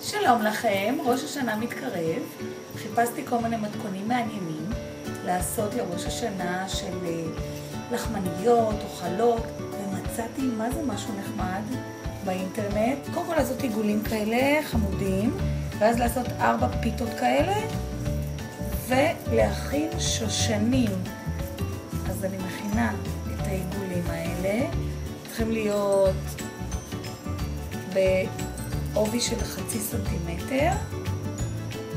שלום לכם, ראש השנה מתקרב. חיפשתי כל מיני מתכונים מעניינים לעשות לראש השנה של לחמניות או חלות, ומצאתי מה זה משהו נחמד באינטרנט. קודם כל לעשות עיגולים כאלה חמודים, ואז לעשות 4 פיתות כאלה ולהכין שושנים. אז אני מכינה את העיגולים האלה, צריכים להיות בעובי של 0.5 סנטימטר.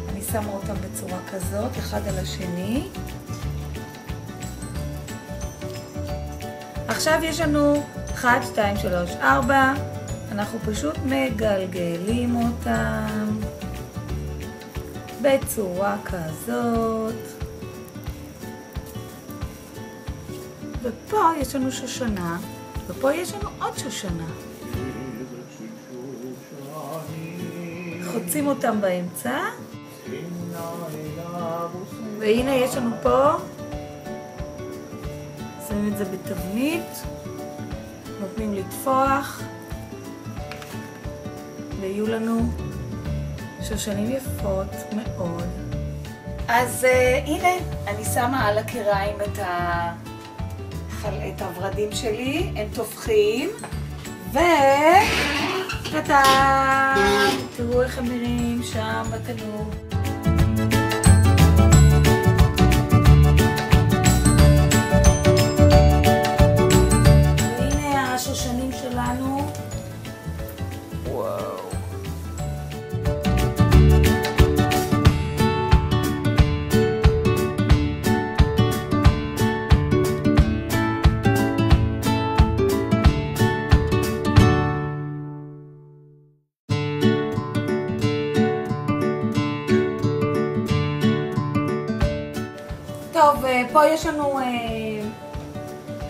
אני שמה אותם בצורה כזאת, אחד על השני. עכשיו יש לנו 1, 2, 3, 4. אנחנו פשוט מגלגלים אותם בצורה כזאת. ופה יש לנו שושנה, ופה יש לנו עוד שושנה. חוצים אותם באמצע. והנה יש לנו פה, שמים את זה בתבנית, נותנים לטפוח, ויהיו לנו שושנים יפות מאוד. אז הנה, אני שמה על הקיריים את הוורדים שלי, הם תופחים, תראו איך הם נראים שם בתנור. והנה השושנים שלנו. וואו. טוב, פה יש לנו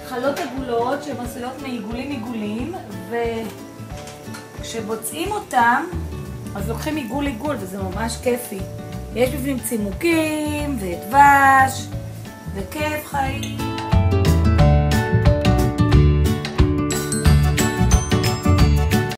חלות עגולות שהן עשויות מעיגולים, וכשבוצעים אותם אז לוקחים עיגול וזה ממש כיפי. יש בפנים צימוקים ודבש וכיף חיים.